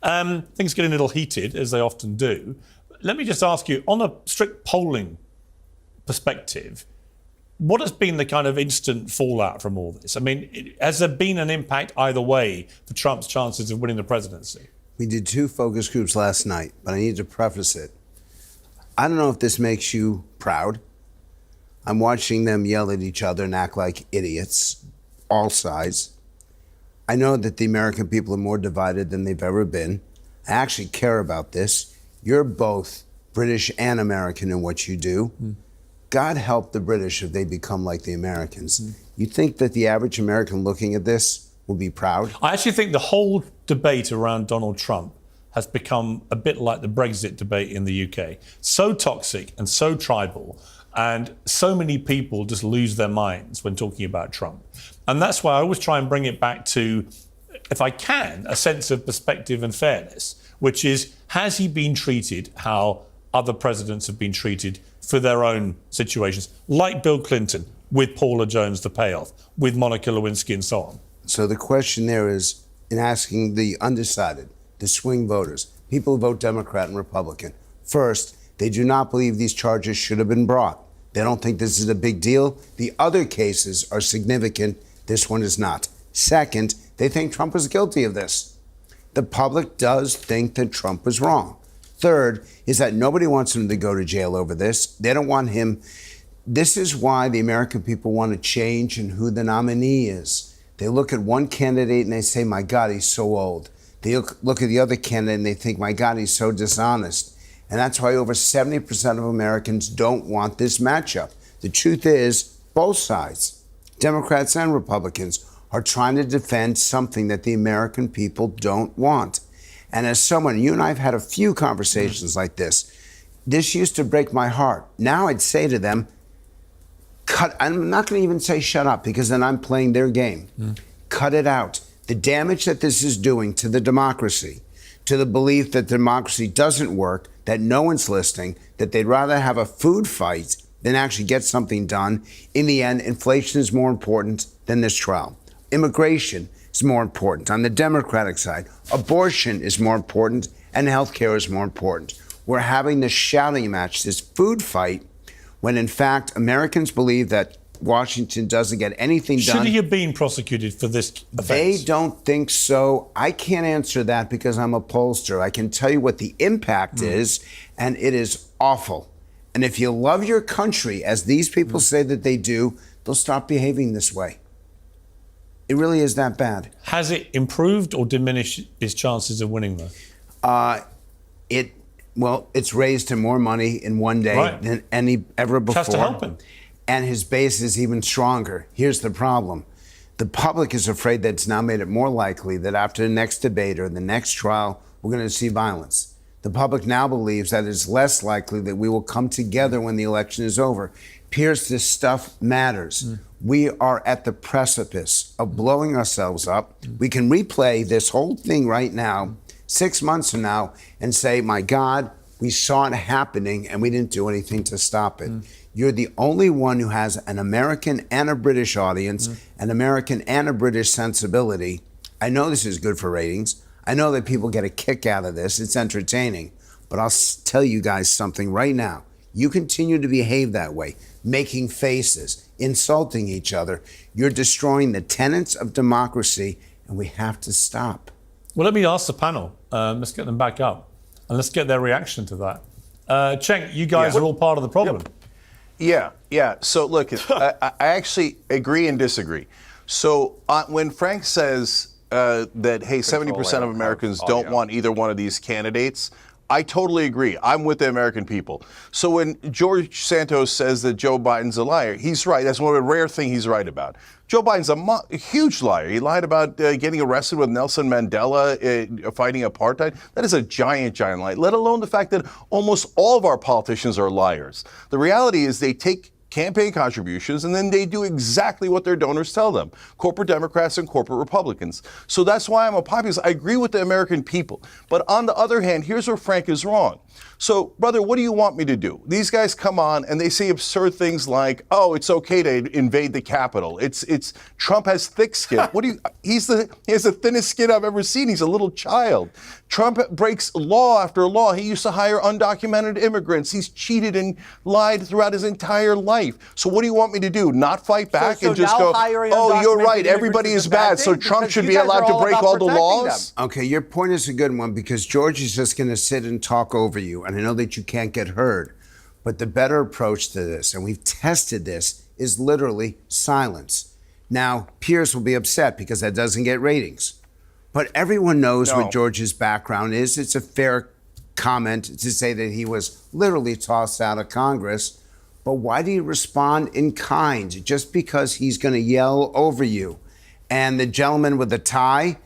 Things getting a little heated, as they often do. Let me just ask you, on a strict polling perspective, what has been the kind of instant fallout from all this? I mean, has there been an impact either way for Trump's chances of winning the presidency? We did 2 focus groups last night, but I need to preface it. I don't know if this makes you proud. I'm watching them yell at each other and act like idiots, all sides. I know that the American people are more divided than they've ever been. I actually care about this. You're both British and American in what you do. God help the British if they become like the Americans. You think that the average American looking at this will be proud? I actually think the whole debate around Donald Trump has become a bit like the Brexit debate in the UK. So toxic and so tribal, and so many people just lose their minds when talking about Trump. And that's why I always try and bring it back to, if I can, a sense of perspective and fairness, which is, has he been treated how other presidents have been treated for their own situations, like Bill Clinton, with Paula Jones, the payoff, with Monica Lewinsky and so on? So the question there is, in asking the undecided, the swing voters, people who vote Democrat and Republican, first, they do not believe these charges should have been brought. They don't think this is a big deal. The other cases are significant. This one is not. Second, they think Trump is guilty of this. The public does think that Trump was wrong. Third is that nobody wants him to go to jail over this. They don't want him. This is why the American people want to change in who the nominee is. They look at one candidate and they say, my God, he's so old. They look at the other candidate and they think, my God, he's so dishonest. And that's why over 70% of Americans don't want this matchup. The truth is, both sides, Democrats and Republicans, are trying to defend something that the American people don't want. And as someone, you and I have had a few conversations like this. This used to break my heart. Now I'd say to them, cut. I'm not going to even say shut up, because then I'm playing their game. Cut it out. The damage that this is doing to the democracy, to the belief that democracy doesn't work, that no one's listening, that they'd rather have a food fight than actually get something done. In the end, inflation is more important than this trial. Immigration is more important. On the Democratic side, abortion is more important, and health care is more important. We're having this shouting match, this food fight, when in fact Americans believe that Washington doesn't get anything done. Should he have been prosecuted for this offense? They don't think so. I can't answer that because I'm a pollster. I can tell you what the impact is, and it is awful. And if you love your country, as these people say that they do, they'll stop behaving this way. It really is that bad. Has it improved or diminished his chances of winning, though? It's raised him more money in one day than any ever before. Has to help him. And his base is even stronger. Here's the problem. The public is afraid that it's now made it more likely that after the next debate or the next trial, we're going to see violence. The public now believes that it's less likely that we will come together when the election is over. Piers, this stuff matters. We are at the precipice of blowing ourselves up. We can replay this whole thing right now, 6 months from now, and say, my God, we saw it happening and we didn't do anything to stop it. You're the only one who has an American and a British audience, an American and a British sensibility. I know this is good for ratings. I know that people get a kick out of this. It's entertaining. But I'll tell you guys something right now. You continue to behave that way, making faces, insulting each other. You're destroying the tenets of democracy, and we have to stop. Well, let me ask the panel. Let's get them back up, and let's get their reaction to that. Cenk, you guys are all part of the problem. Yeah. So look, I actually agree and disagree. So when Frank says that, hey, 70% of Americans don't want either one of these candidates, I totally agree. I'm with the American people. So when George Santos says that Joe Biden's a liar, he's right. That's one of the rare things he's right about. Joe Biden's a huge liar. He lied about getting arrested with Nelson Mandela, fighting apartheid. That is a giant, giant lie, let alone the fact that almost all of our politicians are liars. The reality is they take campaign contributions, and then they do exactly what their donors tell them, corporate Democrats and corporate Republicans. So that's why I'm a populist. I agree with the American people. But on the other hand, here's where Frank is wrong. So, brother, what do you want me to do? These guys come on and they say absurd things like, "Oh, it's okay to invade the Capitol. It's Trump has thick skin." What do you? He has the thinnest skin I've ever seen. He's a little child. Trump breaks law after law. He used to hire undocumented immigrants. He's cheated and lied throughout his entire life. So what do you want me to do? Not fight back and just go, "Oh, you're right. Everybody is bad. So Trump should be allowed to break all the laws." Okay, your point is a good one because George is just going to sit and talk over you. And I know that you can't get heard. But the better approach to this, and we've tested this, is literally silence. Now, Piers will be upset because that doesn't get ratings. But everyone knows what George's background is. It's a fair comment to say that he was literally tossed out of Congress. But why do you respond in kind just because he's going to yell over you? And the gentleman with the tie,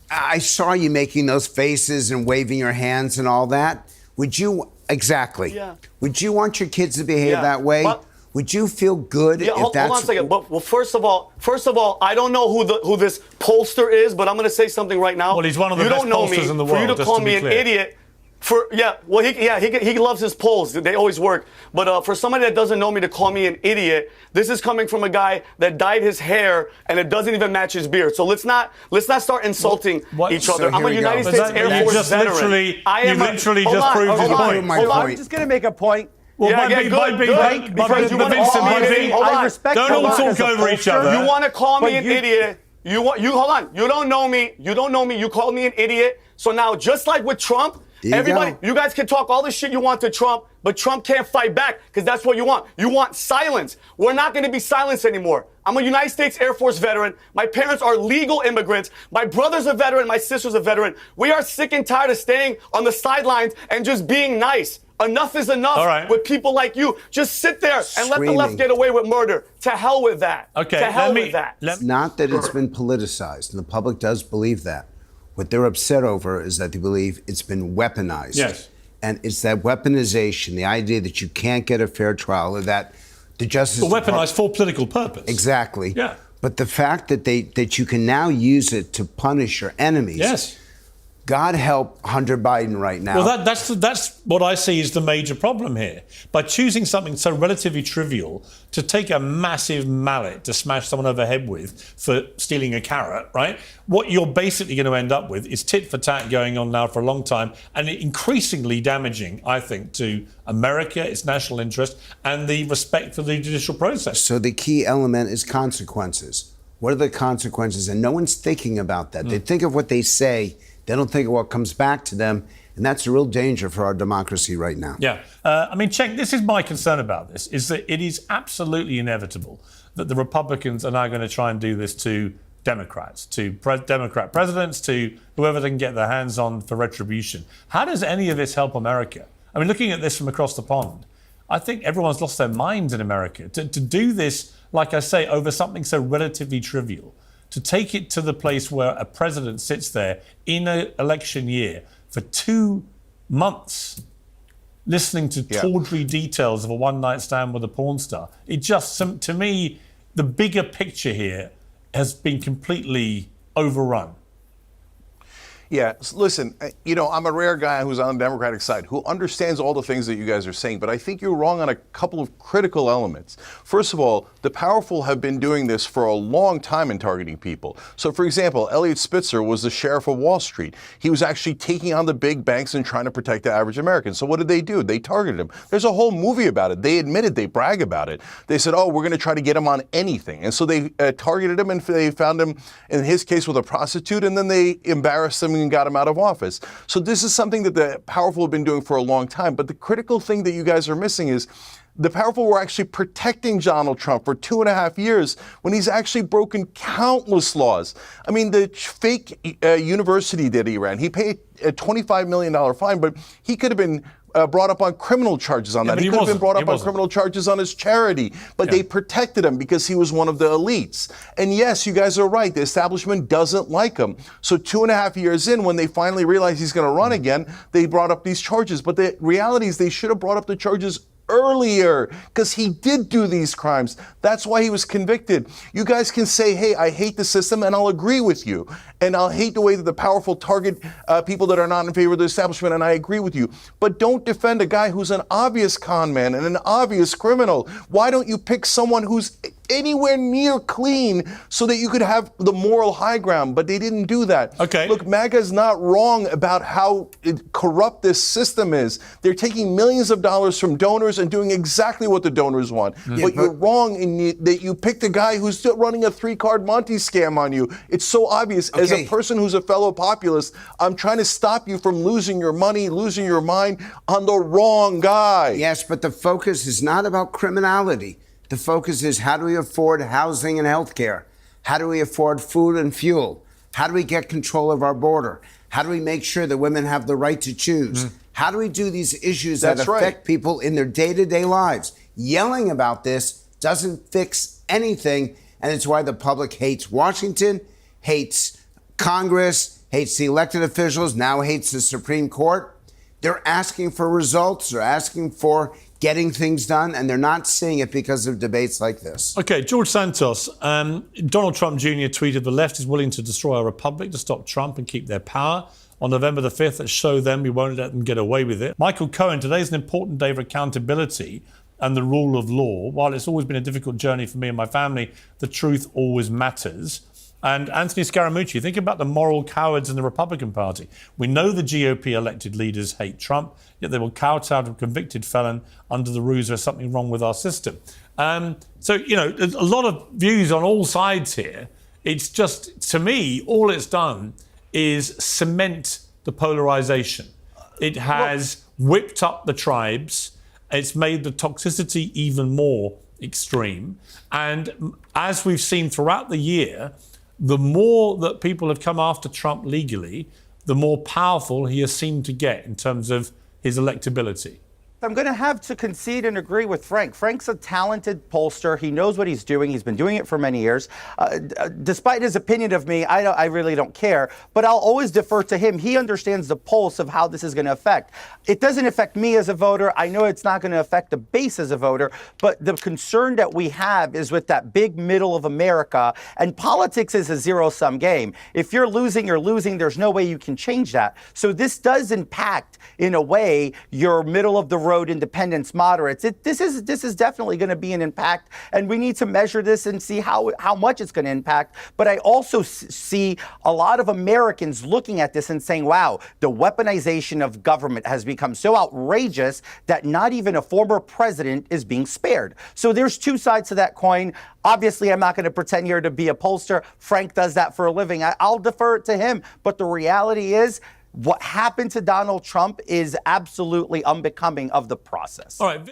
I saw you making those faces and waving your hands and all that. Would you, exactly. Yeah. Would you want your kids to behave that way? But, would you feel good if hold that's... Hold on a second. But, well, first of all, I don't know who this pollster is, but I'm going to say something right now. Well, he's one of the best pollsters in the world. For you to call me an idiot... He loves his polls. They always work. But for somebody that doesn't know me to call me an idiot, this is coming from a guy that dyed his hair and it doesn't even match his beard. So let's not start insulting each other. I'm a United States Air Force veteran. You literally just proved his point. I'm just going to make a point. Well, because you want to call me an idiot. I respect don't all talk over each other. You want to call me an idiot. Hold on. You don't know me. You called me an idiot. So now, just like with Trump, you guys can talk all the shit you want to Trump, but Trump can't fight back because that's what you want. You want silence. We're not going to be silenced anymore. I'm a United States Air Force veteran. My parents are legal immigrants. My brother's a veteran. My sister's a veteran. We are sick and tired of staying on the sidelines and just being nice. Enough is enough with people like you. Just sit there and let the left get away with murder. To hell with that. Okay, to hell with that. It's not that it's been politicized, and the public does believe that. What they're upset over is that they believe it's been weaponized. Yes. And it's that weaponization, the idea that you can't get a fair trial, or that the Justice weaponized for political purpose. Exactly. Yeah. But the fact that you can now use it to punish your enemies. Yes. God help Hunter Biden right now. Well, that's what I see is the major problem here. By choosing something so relatively trivial to take a massive mallet to smash someone over the head with for stealing a carrot, right? What you're basically going to end up with is tit for tat going on now for a long time and increasingly damaging, I think, to America, its national interest, and the respect for the judicial process. So the key element is consequences. What are the consequences? And no one's thinking about that. They think of what they say. They don't think of what comes back to them, and that's a real danger for our democracy right now. Yeah. Cenk, this is my concern about this, is that it is absolutely inevitable that the Republicans are now going to try and do this to Democrats, to Democrat presidents, to whoever they can get their hands on for retribution. How does any of this help America? I mean, looking at this from across the pond, I think everyone's lost their minds in America. To do this, like I say, over something so relatively trivial, to take it to the place where a president sits there in an election year for 2 months listening to tawdry details of a one-night stand with a porn star. It just, to me, the bigger picture here has been completely overrun. Yeah, listen, I'm a rare guy who's on the Democratic side, who understands all the things that you guys are saying, but I think you're wrong on a couple of critical elements. First of all, the powerful have been doing this for a long time in targeting people. So, for example, Eliot Spitzer was the sheriff of Wall Street. He was actually taking on the big banks and trying to protect the average American. So what did they do? They targeted him. There's a whole movie about it. They admitted, they brag about it. They said, we're going to try to get him on anything. And so they targeted him, and they found him, in his case, with a prostitute, and then they embarrassed him and got him out of office. So this is something that the powerful have been doing for a long time. But the critical thing that you guys are missing is the powerful were actually protecting Donald Trump for 2.5 years when he's actually broken countless laws. I mean, the fake university that he ran, he paid a $25 million fine, but he could have been brought up on criminal charges on that. He could have been brought up on criminal charges on his charity, but they protected him because he was one of the elites. And yes, you guys are right. The establishment doesn't like him. So 2.5 years in, when they finally realized he's going to run again, they brought up these charges. But the reality is they should have brought up the charges earlier because he did do these crimes. That's why he was convicted. You guys can say, hey, I hate the system, and I'll agree with you. And I'll hate the way that the powerful target people that are not in favor of the establishment, and I agree with you. But don't defend a guy who's an obvious con man and an obvious criminal. Why don't you pick someone who's anywhere near clean so that you could have the moral high ground? But they didn't do that. Okay. Look, MAGA is not wrong about how corrupt this system is. They're taking millions of dollars from donors and doing exactly what the donors want. But you're wrong in that you picked a guy who's still running a 3-card Monte scam on you. It's so obvious. As a person who's a fellow populist, I'm trying to stop you from losing your money, losing your mind on the wrong guy. Yes, but the focus is not about criminality. The focus is, how do we afford housing and health care? How do we afford food and fuel? How do we get control of our border? How do we make sure that women have the right to choose? How do we do these issues that affect people in their day-to-day lives? Yelling about this doesn't fix anything, and it's why the public hates Washington, hates Congress, hates the elected officials, now hates the Supreme Court. They're asking for results, they're asking for getting things done, and they're not seeing it because of debates like this. Okay, George Santos. Donald Trump Jr. tweeted, the left is willing to destroy our republic to stop Trump and keep their power. On November the 5th, let's show them we won't let them get away with it. Michael Cohen, today is an important day for accountability and the rule of law. While it's always been a difficult journey for me and my family, the truth always matters. And Anthony Scaramucci, think about the moral cowards in the Republican Party. We know the GOP elected leaders hate Trump, yet they will kowtow to a convicted felon under the ruse there's something wrong with our system. So, you know, there's a lot of views on all sides here. It's just, to me, all it's done is cement the polarization. It has whipped up the tribes. It's made the toxicity even more extreme. And as we've seen throughout the year, the more that people have come after Trump legally, the more powerful he has seemed to get in terms of his electability. I'm going to have to concede and agree with Frank. Frank's a talented pollster. He knows what he's doing. He's been doing it for many years. Despite his opinion of me, I really don't care. But I'll always defer to him. He understands the pulse of how this is going to affect. It doesn't affect me as a voter. I know it's not going to affect the base as a voter. But the concern that we have is with that big middle of America. And politics is a zero-sum game. If you're losing, you're losing. There's no way you can change that. So this does impact, in a way, your middle of the road independents, moderates. This is definitely going to be an impact, and we need to measure this and see how much it's going to impact. But I also see a lot of Americans looking at this and saying, wow, the weaponization of government has become so outrageous that not even a former president is being spared. So there's two sides to that coin. Obviously, I'm not going to pretend here to be a pollster. Frank does that for a living. I'll defer it to him. But the reality is, what happened to Donald Trump is absolutely unbecoming of the process. All right.